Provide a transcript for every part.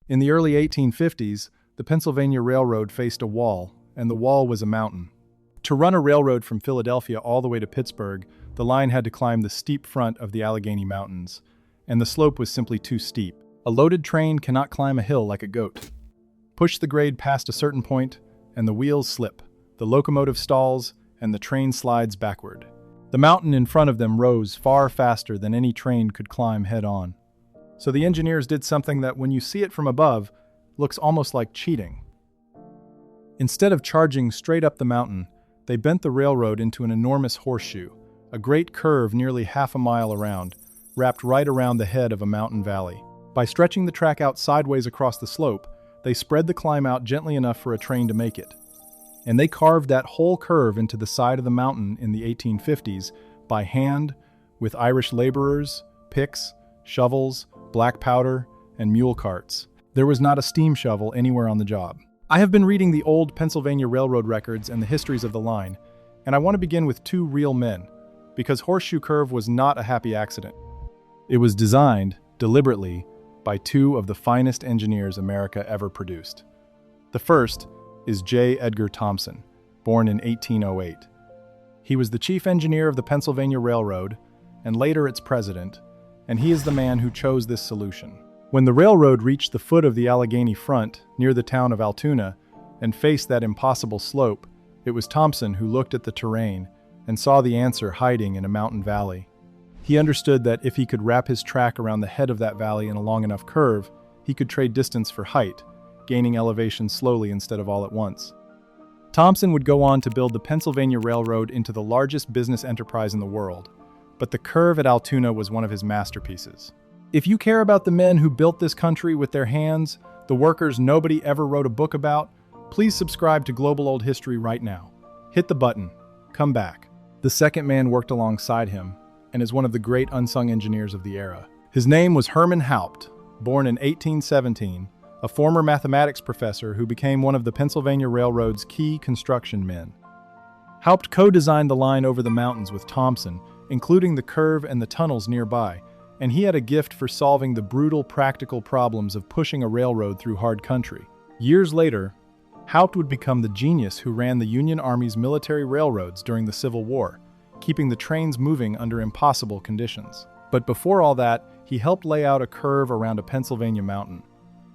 In the early 1850s, the Pennsylvania Railroad faced a wall, and the wall was a mountain. To run a railroad from Philadelphia all the way to Pittsburgh, the line had to climb the steep front of the Allegheny Mountains, and the slope was simply too steep. A loaded train cannot climb a hill like a goat. Push the grade past a certain point, and the wheels slip, the locomotive stalls, and the train slides backward. The mountain in front of them rose far faster than any train could climb head-on. So the engineers did something that, when you see it from above, looks almost like cheating. Instead of charging straight up the mountain, they bent the railroad into an enormous horseshoe, a great curve nearly half a mile around, wrapped right around the head of a mountain valley. By stretching the track out sideways across the slope, they spread the climb out gently enough for a train to make it. And they carved that whole curve into the side of the mountain in the 1850s by hand, with Irish laborers, picks, shovels, black powder, and mule carts. There was not a steam shovel anywhere on the job. I have been reading the old Pennsylvania Railroad records and the histories of the line, and I want to begin with two real men, because Horseshoe Curve was not a happy accident. It was designed, deliberately, by two of the finest engineers America ever produced. The first is J. Edgar Thomson, born in 1808. He was the chief engineer of the Pennsylvania Railroad, and later its president, and he is the man who chose this solution. When the railroad reached the foot of the Allegheny front, near the town of Altoona, and faced that impossible slope, it was Thomson who looked at the terrain and saw the answer hiding in a mountain valley. He understood that if he could wrap his track around the head of that valley in a long enough curve, he could trade distance for height, gaining elevation slowly instead of all at once. Thomson would go on to build the Pennsylvania Railroad into the largest business enterprise in the world, but the curve at Altoona was one of his masterpieces. If you care about the men who built this country with their hands, the workers nobody ever wrote a book about, please subscribe to Global Old History right now. Hit the button. Come back. The second man worked alongside him and is one of the great unsung engineers of the era. His name was Herman Haupt, born in 1817, a former mathematics professor who became one of the Pennsylvania Railroad's key construction men. Haupt co-designed the line over the mountains with Thomson, including the curve and the tunnels nearby, and he had a gift for solving the brutal practical problems of pushing a railroad through hard country. Years later, Haupt would become the genius who ran the Union Army's military railroads during the Civil War, keeping the trains moving under impossible conditions. But before all that, he helped lay out a curve around a Pennsylvania mountain.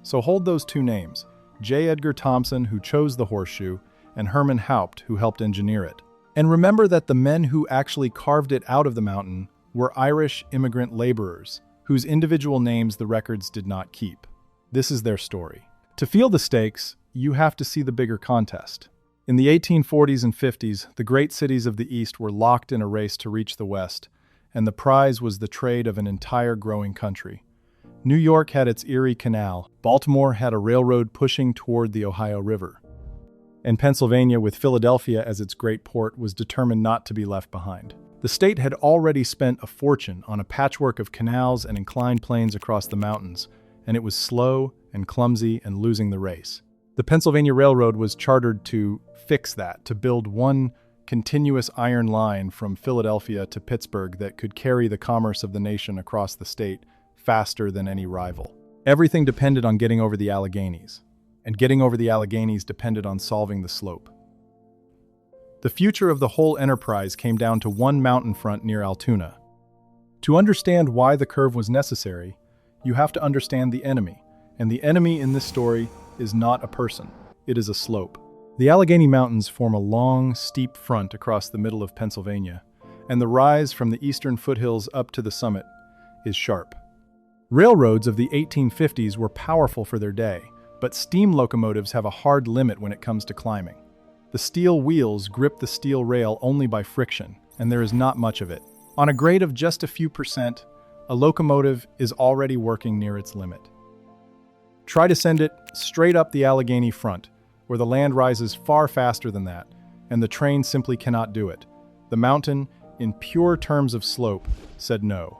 So hold those two names, J. Edgar Thomson, who chose the horseshoe, and Herman Haupt, who helped engineer it. And remember that the men who actually carved it out of the mountain were Irish immigrant laborers, whose individual names the records did not keep. This is their story. To feel the stakes, you have to see the bigger contest. In the 1840s and 50s, the great cities of the East were locked in a race to reach the West, and the prize was the trade of an entire growing country. New York had its Erie Canal, Baltimore had a railroad pushing toward the Ohio River, and Pennsylvania, with Philadelphia as its great port, was determined not to be left behind. The state had already spent a fortune on a patchwork of canals and inclined planes across the mountains, and it was slow and clumsy and losing the race. The Pennsylvania Railroad was chartered to fix that, to build one continuous iron line from Philadelphia to Pittsburgh that could carry the commerce of the nation across the state faster than any rival. Everything depended on getting over the Alleghenies, and getting over the Alleghenies depended on solving the slope. The future of the whole enterprise came down to one mountain front near Altoona. To understand why the curve was necessary, you have to understand the enemy, and the enemy in this story is not a person, it is a slope. The Allegheny Mountains form a long, steep front across the middle of Pennsylvania, and the rise from the eastern foothills up to the summit is sharp. Railroads of the 1850s were powerful for their day, but steam locomotives have a hard limit when it comes to climbing. The steel wheels grip the steel rail only by friction, and there is not much of it. On a grade of just a few percent, a locomotive is already working near its limit. Try to send it straight up the Allegheny front, where the land rises far faster than that, and the train simply cannot do it. The mountain, in pure terms of slope, said no.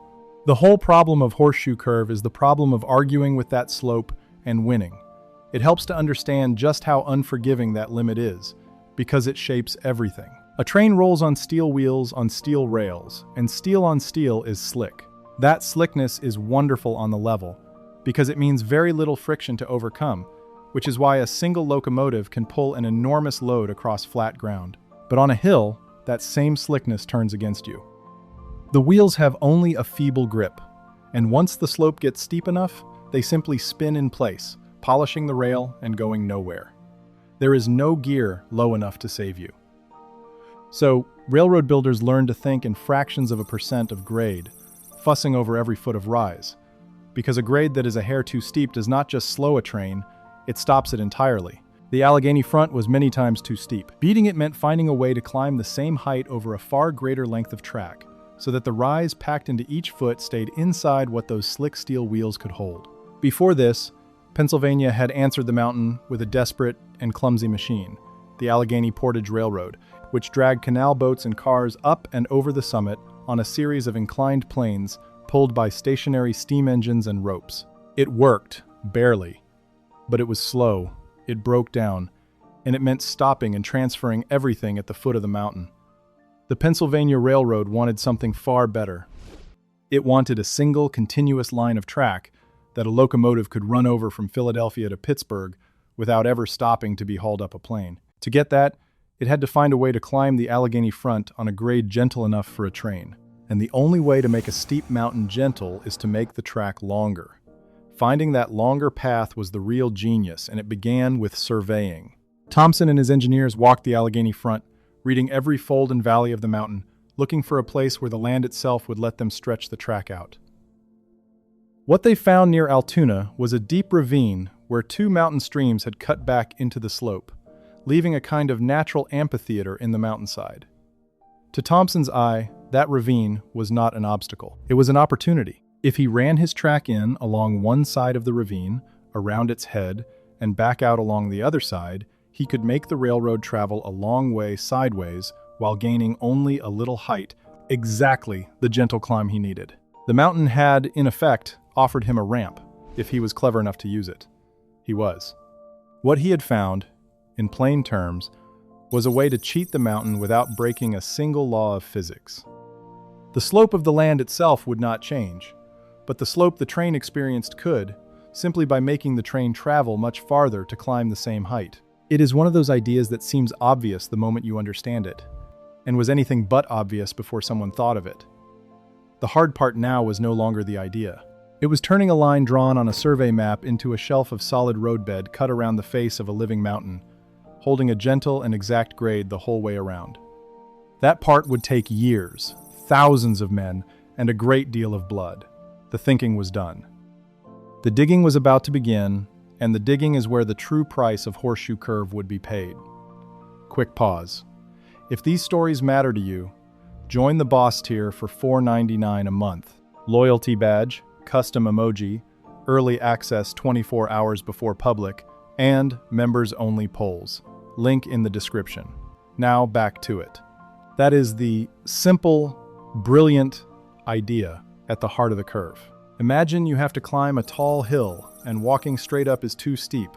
The whole problem of Horseshoe Curve is the problem of arguing with that slope and winning. It helps to understand just how unforgiving that limit is, because it shapes everything. A train rolls on steel wheels on steel rails, and steel on steel is slick. That slickness is wonderful on the level, because it means very little friction to overcome, which is why a single locomotive can pull an enormous load across flat ground. But on a hill, that same slickness turns against you. The wheels have only a feeble grip, and once the slope gets steep enough, they simply spin in place, polishing the rail and going nowhere. There is no gear low enough to save you. So, railroad builders learn to think in fractions of a percent of grade, fussing over every foot of rise. Because a grade that is a hair too steep does not just slow a train, it stops it entirely. The Allegheny front was many times too steep. Beating it meant finding a way to climb the same height over a far greater length of track, so that the rise packed into each foot stayed inside what those slick steel wheels could hold. Before this, Pennsylvania had answered the mountain with a desperate and clumsy machine, the Allegheny Portage Railroad, which dragged canal boats and cars up and over the summit on a series of inclined planes pulled by stationary steam engines and ropes. It worked, barely, but it was slow, it broke down, and it meant stopping and transferring everything at the foot of the mountain. The Pennsylvania Railroad wanted something far better. It wanted a single, continuous line of track that a locomotive could run over from Philadelphia to Pittsburgh without ever stopping to be hauled up a plane. To get that, it had to find a way to climb the Allegheny front on a grade gentle enough for a train. And the only way to make a steep mountain gentle is to make the track longer. Finding that longer path was the real genius, and it began with surveying. Thompson and his engineers walked the Allegheny front, reading every fold and valley of the mountain, looking for a place where the land itself would let them stretch the track out. What they found near Altoona was a deep ravine where two mountain streams had cut back into the slope, leaving a kind of natural amphitheater in the mountainside. To Thompson's eye, that ravine was not an obstacle. It was an opportunity. If he ran his track in along one side of the ravine, around its head, and back out along the other side, he could make the railroad travel a long way sideways while gaining only a little height, exactly the gentle climb he needed. The mountain had, in effect, offered him a ramp, if he was clever enough to use it. He was. What he had found, in plain terms, was a way to cheat the mountain without breaking a single law of physics. The slope of the land itself would not change, but the slope the train experienced could, simply by making the train travel much farther to climb the same height. It is one of those ideas that seems obvious the moment you understand it, and was anything but obvious before someone thought of it. The hard part now was no longer the idea. It was turning a line drawn on a survey map into a shelf of solid roadbed cut around the face of a living mountain, holding a gentle and exact grade the whole way around. That part would take years, thousands of men, and a great deal of blood. The thinking was done. The digging was about to begin, and the digging is where the true price of Horseshoe Curve would be paid. Quick pause. If these stories matter to you, join the Boss tier for $4.99 a month. Loyalty badge, custom emoji, early access 24 hours before public, and members-only polls. Link in the description. Now back to it. That is the simple, brilliant idea at the heart of the curve. Imagine you have to climb a tall hill and walking straight up is too steep.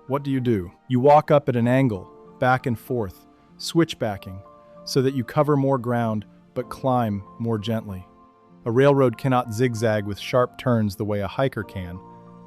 What do? You walk up at an angle, back and forth, switchbacking, so that you cover more ground but climb more gently. A railroad cannot zigzag with sharp turns the way a hiker can,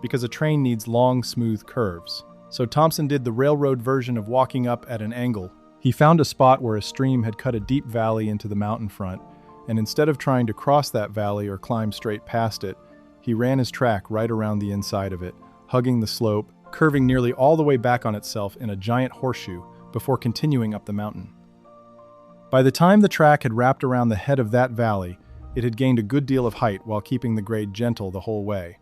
because a train needs long, smooth curves. So Thompson did the railroad version of walking up at an angle. He found a spot where a stream had cut a deep valley into the mountain front, and instead of trying to cross that valley or climb straight past it, he ran his track right around the inside of it, hugging the slope, curving nearly all the way back on itself in a giant horseshoe before continuing up the mountain. By the time the track had wrapped around the head of that valley, it had gained a good deal of height while keeping the grade gentle the whole way.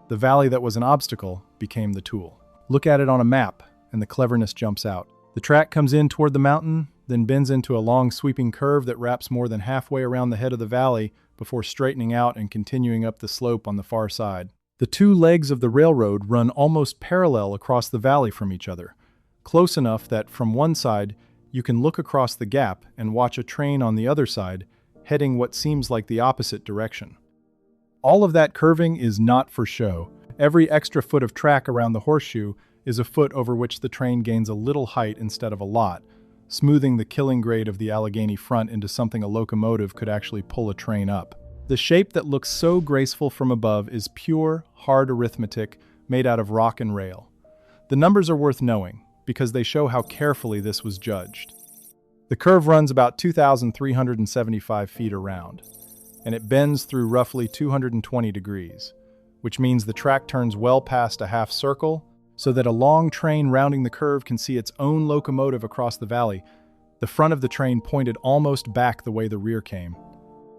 The valley that was an obstacle became the tool. Look at it on a map, and the cleverness jumps out. The track comes in toward the mountain, then bends into a long sweeping curve that wraps more than halfway around the head of the valley before straightening out and continuing up the slope on the far side. The two legs of the railroad run almost parallel across the valley from each other, close enough that from one side you can look across the gap and watch a train on the other side heading what seems like the opposite direction. All of that curving is not for show. Every extra foot of track around the horseshoe is a foot over which the train gains a little height instead of a lot, smoothing the killing grade of the Allegheny front into something a locomotive could actually pull a train up. The shape that looks so graceful from above is pure, hard arithmetic made out of rock and rail. The numbers are worth knowing, because they show how carefully this was judged. The curve runs about 2,375 feet around, and it bends through roughly 220 degrees, which means the track turns well past a half circle, so that a long train rounding the curve can see its own locomotive across the valley, the front of the train pointed almost back the way the rear came.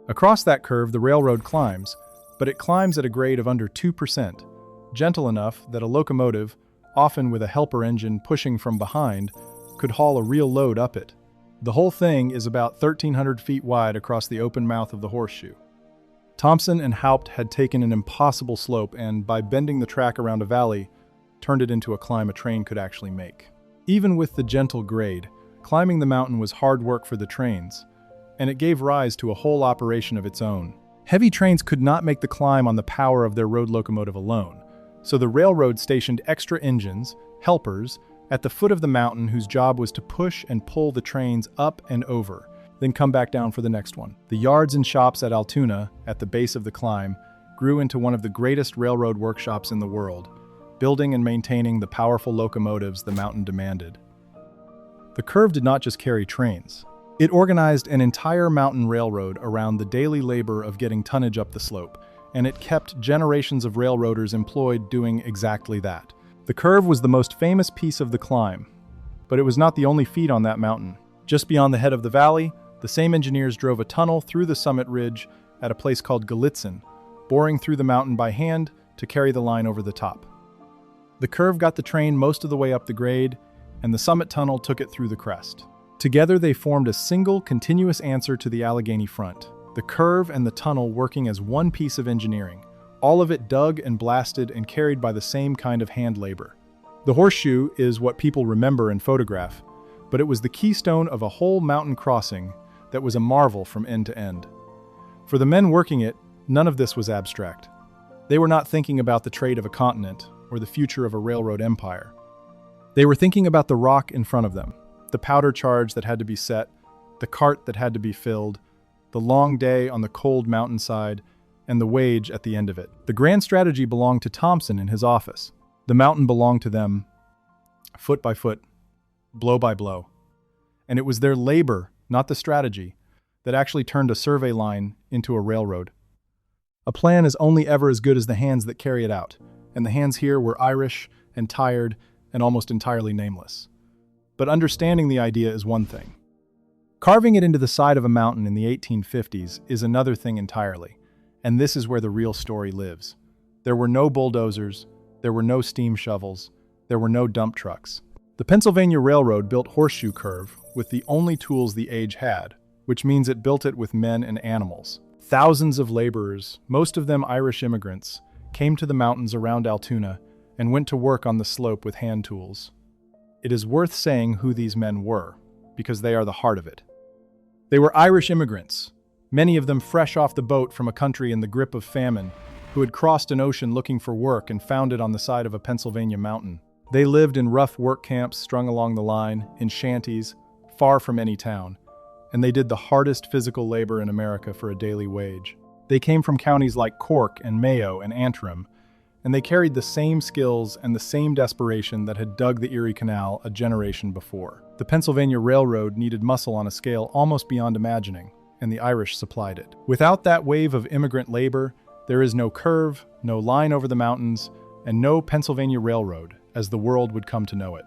Across that curve, the railroad climbs, but it climbs at a grade of under 2%, gentle enough that a locomotive, often with a helper engine pushing from behind, could haul a real load up it. The whole thing is about 1,300 feet wide across the open mouth of the Horseshoe. Thompson and Haupt had taken an impossible slope and, by bending the track around a valley, turned it into a climb a train could actually make. Even with the gentle grade, climbing the mountain was hard work for the trains, and it gave rise to a whole operation of its own. Heavy trains could not make the climb on the power of their road locomotive alone, so the railroad stationed extra engines, helpers, at the foot of the mountain whose job was to push and pull the trains up and over, then come back down for the next one. The yards and shops at Altoona, at the base of the climb, grew into one of the greatest railroad workshops in the world, building and maintaining the powerful locomotives the mountain demanded. The curve did not just carry trains. It organized an entire mountain railroad around the daily labor of getting tonnage up the slope, and it kept generations of railroaders employed doing exactly that. The curve was the most famous piece of the climb, but it was not the only feat on that mountain. Just beyond the head of the valley, the same engineers drove a tunnel through the summit ridge at a place called Gallitzin, boring through the mountain by hand to carry the line over the top. The curve got the train most of the way up the grade, and the summit tunnel took it through the crest. Together they formed a single, continuous answer to the Allegheny front, the curve and the tunnel working as one piece of engineering, all of it dug and blasted and carried by the same kind of hand labor. The Horseshoe is what people remember and photograph, but it was the keystone of a whole mountain crossing that was a marvel from end to end. For the men working it, none of this was abstract. They were not thinking about the trade of a continent or the future of a railroad empire. They were thinking about the rock in front of them, the powder charge that had to be set, the cart that had to be filled, the long day on the cold mountainside, and the wage at the end of it. The grand strategy belonged to Thompson in his office. The mountain belonged to them, foot by foot, blow by blow. And it was their labor, not the strategy, that actually turned a survey line into a railroad. A plan is only ever as good as the hands that carry it out, and the hands here were Irish and tired and almost entirely nameless. But understanding the idea is one thing. Carving it into the side of a mountain in the 1850s is another thing entirely. And this is where the real story lives. There were no bulldozers, there were no steam shovels, there were no dump trucks. The Pennsylvania Railroad built Horseshoe Curve with the only tools the age had, which means it built it with men and animals. Thousands of laborers, most of them Irish immigrants, came to the mountains around Altoona and went to work on the slope with hand tools. It is worth saying who these men were, because they are the heart of it. They were Irish immigrants, many of them fresh off the boat from a country in the grip of famine, who had crossed an ocean looking for work and found it on the side of a Pennsylvania mountain. They lived in rough work camps strung along the line, in shanties, far from any town, and they did the hardest physical labor in America for a daily wage. They came from counties like Cork and Mayo and Antrim, and they carried the same skills and the same desperation that had dug the Erie Canal a generation before. The Pennsylvania Railroad needed muscle on a scale almost beyond imagining, and the Irish supplied it. Without that wave of immigrant labor, there is no curve, no line over the mountains, and no Pennsylvania Railroad, as the world would come to know it.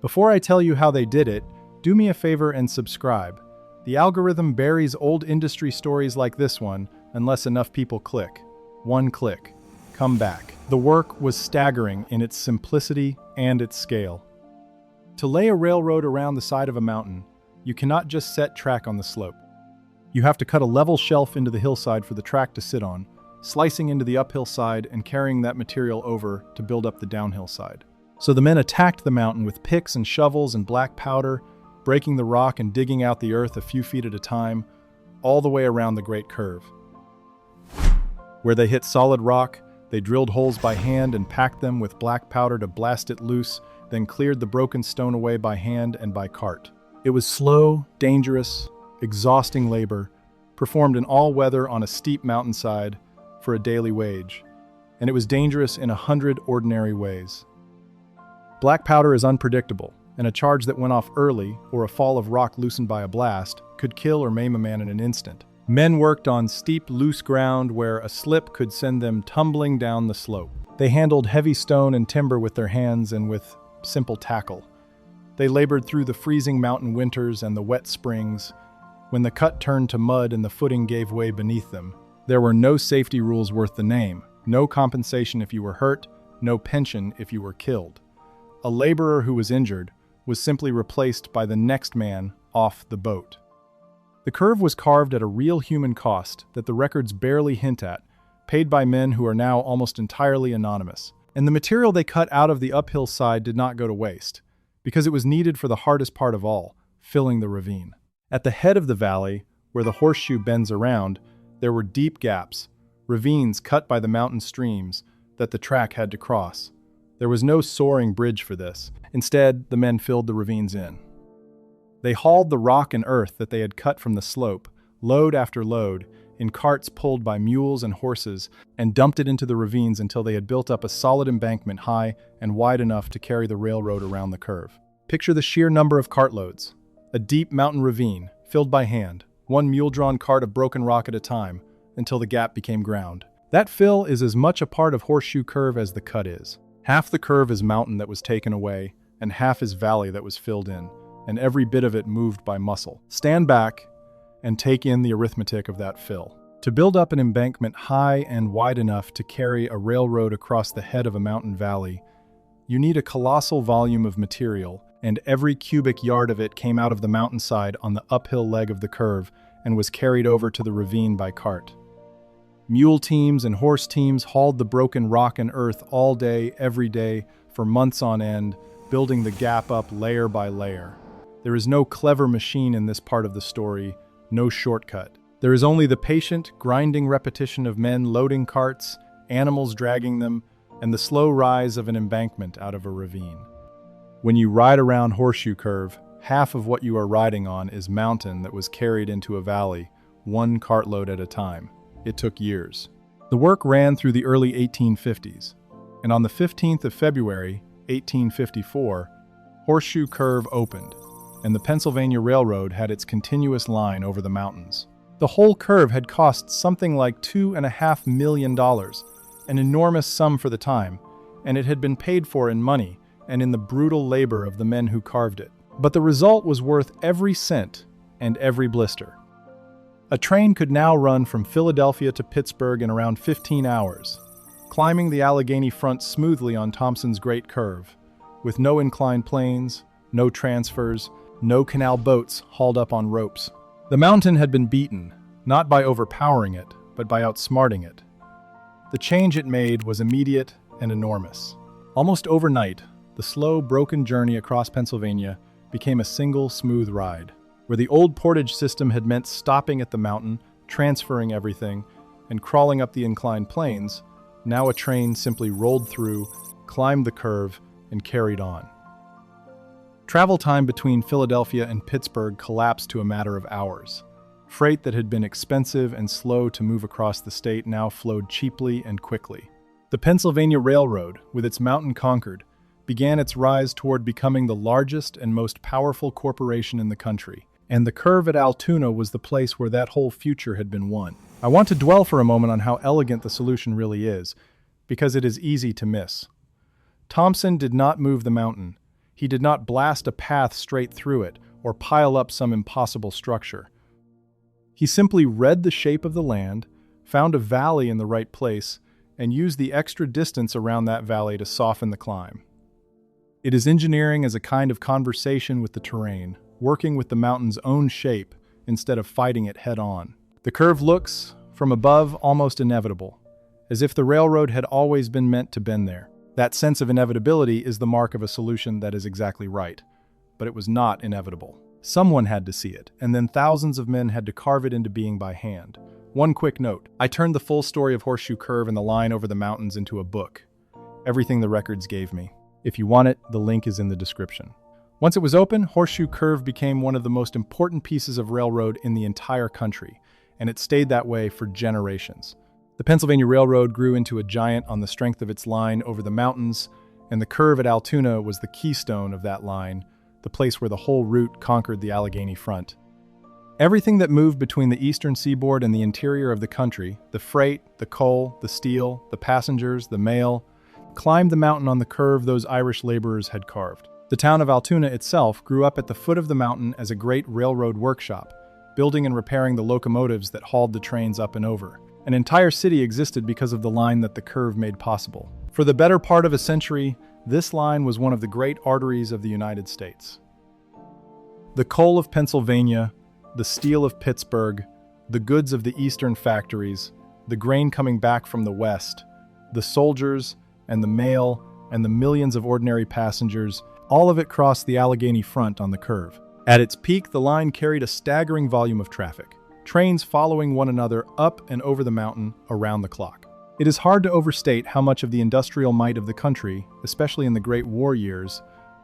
Before I tell you how they did it, do me a favor and subscribe. The algorithm buries old industry stories like this one unless enough people click. One click. Come back. The work was staggering in its simplicity and its scale. To lay a railroad around the side of a mountain, you cannot just set track on the slope. You have to cut a level shelf into the hillside for the track to sit on, slicing into the uphill side and carrying that material over to build up the downhill side. So the men attacked the mountain with picks and shovels and black powder, breaking the rock and digging out the earth a few feet at a time, all the way around the great curve. Where they hit solid rock, they drilled holes by hand and packed them with black powder to blast it loose, then cleared the broken stone away by hand and by cart. It was slow, dangerous, exhausting labor, performed in all weather on a steep mountainside for a daily wage, and it was dangerous in 100 ordinary ways. Black powder is unpredictable, and a charge that went off early, or a fall of rock loosened by a blast, could kill or maim a man in an instant. Men worked on steep, loose ground where a slip could send them tumbling down the slope. They handled heavy stone and timber with their hands and with simple tackle. They labored through the freezing mountain winters and the wet springs, when the cut turned to mud and the footing gave way beneath them. There were no safety rules worth the name, no compensation if you were hurt, no pension if you were killed. A laborer who was injured was simply replaced by the next man off the boat. The curve was carved at a real human cost that the records barely hint at, paid by men who are now almost entirely anonymous. And the material they cut out of the uphill side did not go to waste, because it was needed for the hardest part of all, filling the ravine. At the head of the valley, where the Horseshoe bends around, there were deep gaps, ravines cut by the mountain streams that the track had to cross. There was no soaring bridge for this. Instead, the men filled the ravines in. They hauled the rock and earth that they had cut from the slope, load after load, in carts pulled by mules and horses, and dumped it into the ravines until they had built up a solid embankment high and wide enough to carry the railroad around the curve. Picture the sheer number of cartloads. A deep mountain ravine, filled by hand, one mule-drawn cart of broken rock at a time, until the gap became ground. That fill is as much a part of Horseshoe Curve as the cut is. Half the curve is mountain that was taken away, and half is valley that was filled in, and every bit of it moved by muscle. Stand back and take in the arithmetic of that fill. To build up an embankment high and wide enough to carry a railroad across the head of a mountain valley, you need a colossal volume of material, and every cubic yard of it came out of the mountainside on the uphill leg of the curve and was carried over to the ravine by cart. Mule teams and horse teams hauled the broken rock and earth all day, every day, for months on end, building the gap up layer by layer. There is no clever machine in this part of the story, no shortcut. There is only the patient, grinding repetition of men loading carts, animals dragging them, and the slow rise of an embankment out of a ravine. When you ride around Horseshoe Curve, half of what you are riding on is mountain that was carried into a valley, one cartload at a time. It took years. The work ran through the early 1850s, and on the 15th of February, 1854, Horseshoe Curve opened, and the Pennsylvania Railroad had its continuous line over the mountains. The whole curve had cost something like $2.5 million, an enormous sum for the time, and it had been paid for in money and in the brutal labor of the men who carved it. But the result was worth every cent and every blister. A train could now run from Philadelphia to Pittsburgh in around 15 hours, climbing the Allegheny front smoothly on Thompson's Great Curve, with no inclined planes, no transfers, no canal boats hauled up on ropes. The mountain had been beaten, not by overpowering it, but by outsmarting it. The change it made was immediate and enormous. Almost overnight, the slow, broken journey across Pennsylvania became a single, smooth ride. Where the old portage system had meant stopping at the mountain, transferring everything, and crawling up the inclined planes, now a train simply rolled through, climbed the curve, and carried on. Travel time between Philadelphia and Pittsburgh collapsed to a matter of hours. Freight that had been expensive and slow to move across the state now flowed cheaply and quickly. The Pennsylvania Railroad, with its mountain conquered, began its rise toward becoming the largest and most powerful corporation in the country. And the curve at Altoona was the place where that whole future had been won. I want to dwell for a moment on how elegant the solution really is, because it is easy to miss. Thompson did not move the mountain. He did not blast a path straight through it or pile up some impossible structure. He simply read the shape of the land, found a valley in the right place, and used the extra distance around that valley to soften the climb. It is engineering as a kind of conversation with the terrain, working with the mountain's own shape instead of fighting it head-on. The curve looks, from above, almost inevitable, as if the railroad had always been meant to bend there. That sense of inevitability is the mark of a solution that is exactly right, but it was not inevitable. Someone had to see it, and then thousands of men had to carve it into being by hand. One quick note: I turned the full story of Horseshoe Curve and the line over the mountains into a book. Everything the records gave me. If you want it, the link is in the description. Once it was open, Horseshoe Curve became one of the most important pieces of railroad in the entire country, and it stayed that way for generations. The Pennsylvania Railroad grew into a giant on the strength of its line over the mountains, and the curve at Altoona was the keystone of that line, the place where the whole route conquered the Allegheny front. Everything that moved between the eastern seaboard and the interior of the country, the freight, the coal, the steel, the passengers, the mail, climbed the mountain on the curve those Irish laborers had carved. The town of Altoona itself grew up at the foot of the mountain as a great railroad workshop, building and repairing the locomotives that hauled the trains up and over. An entire city existed because of the line that the curve made possible. For the better part of a century, this line was one of the great arteries of the United States. The coal of Pennsylvania, the steel of Pittsburgh, the goods of the eastern factories, the grain coming back from the west, the soldiers and the mail and the millions of ordinary passengers, all of it crossed the Allegheny front on the curve. At its peak, the line carried a staggering volume of traffic, trains following one another up and over the mountain around the clock. It is hard to overstate how much of the industrial might of the country, especially in the Great War years,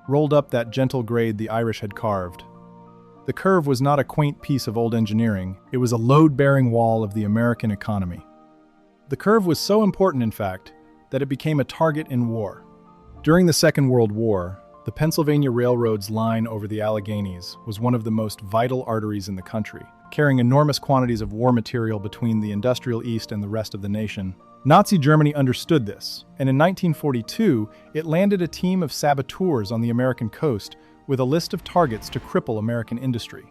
rolled up that gentle grade the Irish had carved. The curve was not a quaint piece of old engineering, it was a load-bearing wall of the American economy. The curve was so important, in fact, that it became a target in war. During the Second World War, the Pennsylvania Railroad's line over the Alleghenies was one of the most vital arteries in the country, carrying enormous quantities of war material between the industrial East and the rest of the nation. Nazi Germany understood this, and in 1942, it landed a team of saboteurs on the American coast with a list of targets to cripple American industry.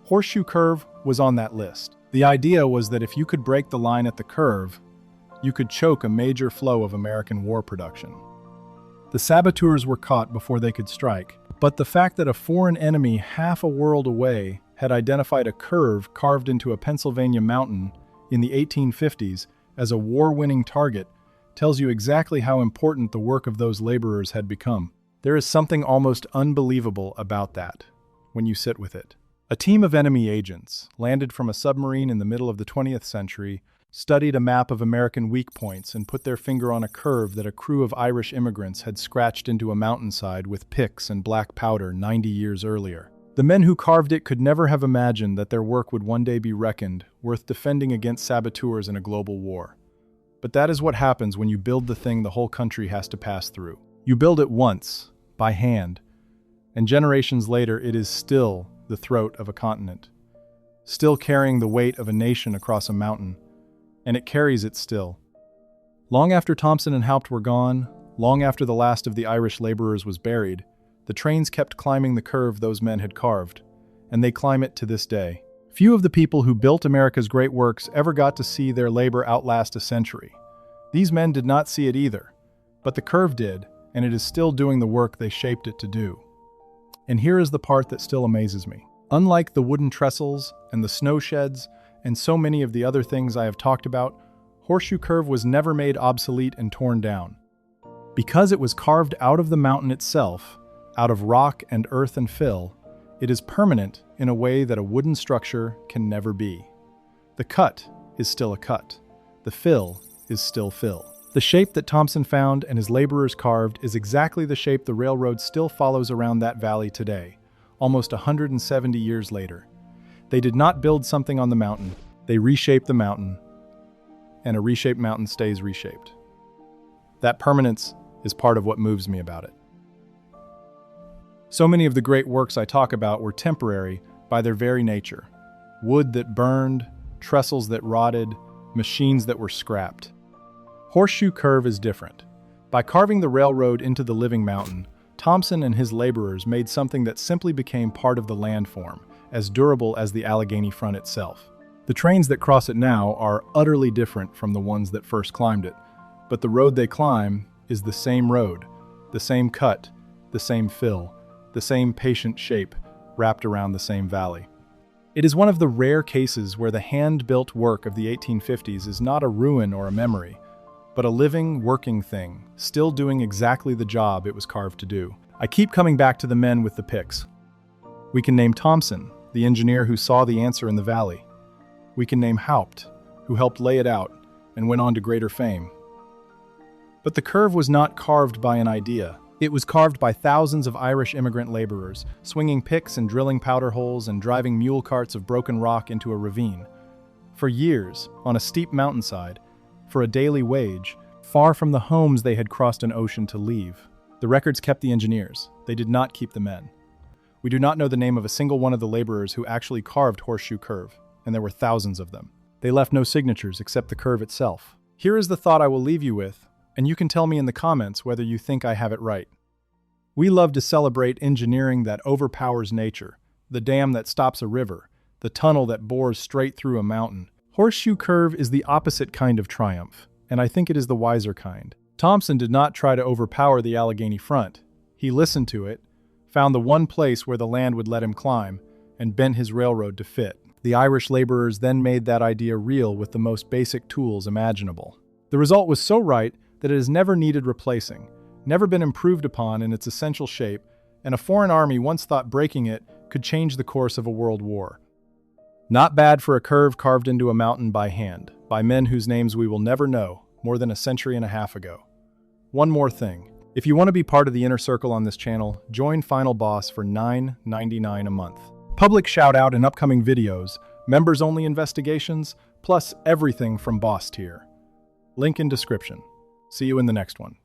Horseshoe Curve was on that list. The idea was that if you could break the line at the curve, you could choke a major flow of American war production. The saboteurs were caught before they could strike, but the fact that a foreign enemy half a world away had identified a curve carved into a Pennsylvania mountain in the 1850s as a war-winning target tells you exactly how important the work of those laborers had become. There is something almost unbelievable about that, when you sit with it. A team of enemy agents, landed from a submarine in the middle of the 20th century, studied a map of American weak points and put their finger on a curve that a crew of Irish immigrants had scratched into a mountainside with picks and black powder 90 years earlier. The men who carved it could never have imagined that their work would one day be reckoned, worth defending against saboteurs in a global war. But that is what happens when you build the thing the whole country has to pass through. You build it once, by hand, and generations later it is still the throat of a continent, still carrying the weight of a nation across a mountain, and it carries it still. Long after Thompson and Haupt were gone, long after the last of the Irish laborers was buried, the trains kept climbing the curve those men had carved, and they climb it to this day. Few of the people who built America's great works ever got to see their labor outlast a century. These men did not see it either, but the curve did, and it is still doing the work they shaped it to do. And here is the part that still amazes me. Unlike the wooden trestles and the snow sheds and so many of the other things I have talked about, Horseshoe Curve was never made obsolete and torn down. Because it was carved out of the mountain itself, out of rock and earth and fill, it is permanent in a way that a wooden structure can never be. The cut is still a cut. The fill is still fill. The shape that Thompson found and his laborers carved is exactly the shape the railroad still follows around that valley today, almost 170 years later. They did not build something on the mountain, they reshaped the mountain, and a reshaped mountain stays reshaped. That permanence is part of what moves me about it. So many of the great works I talk about were temporary by their very nature. Wood that burned, trestles that rotted, machines that were scrapped. Horseshoe Curve is different. By carving the railroad into the living mountain, Thompson and his laborers made something that simply became part of the landform, as durable as the Allegheny front itself. The trains that cross it now are utterly different from the ones that first climbed it, but the road they climb is the same road, the same cut, the same fill, the same patient shape wrapped around the same valley. It is one of the rare cases where the hand-built work of the 1850s is not a ruin or a memory, but a living, working thing, still doing exactly the job it was carved to do. I keep coming back to the men with the picks. We can name Thompson, the engineer who saw the answer in the valley. We can name Haupt, who helped lay it out and went on to greater fame. But the curve was not carved by an idea. It was carved by thousands of Irish immigrant laborers, swinging picks and drilling powder holes and driving mule carts of broken rock into a ravine. For years, on a steep mountainside, for a daily wage, far from the homes they had crossed an ocean to leave. The records kept the engineers. They did not keep the men. We do not know the name of a single one of the laborers who actually carved Horseshoe Curve, and there were thousands of them. They left no signatures except the curve itself. Here is the thought I will leave you with, and you can tell me in the comments whether you think I have it right. We love to celebrate engineering that overpowers nature, the dam that stops a river, the tunnel that bores straight through a mountain. Horseshoe Curve is the opposite kind of triumph, and I think it is the wiser kind. Thompson did not try to overpower the Allegheny front. He listened to it, found the one place where the land would let him climb, and bent his railroad to fit. The Irish laborers then made that idea real with the most basic tools imaginable. The result was so right that it has never needed replacing, never been improved upon in its essential shape, and a foreign army once thought breaking it could change the course of a world war. Not bad for a curve carved into a mountain by hand, by men whose names we will never know, more than a century and a half ago. One more thing. If you want to be part of the inner circle on this channel, join Final Boss for $9.99 a month. Public shout-out in upcoming videos, members-only investigations, plus everything from Boss tier. Link in description. See you in the next one.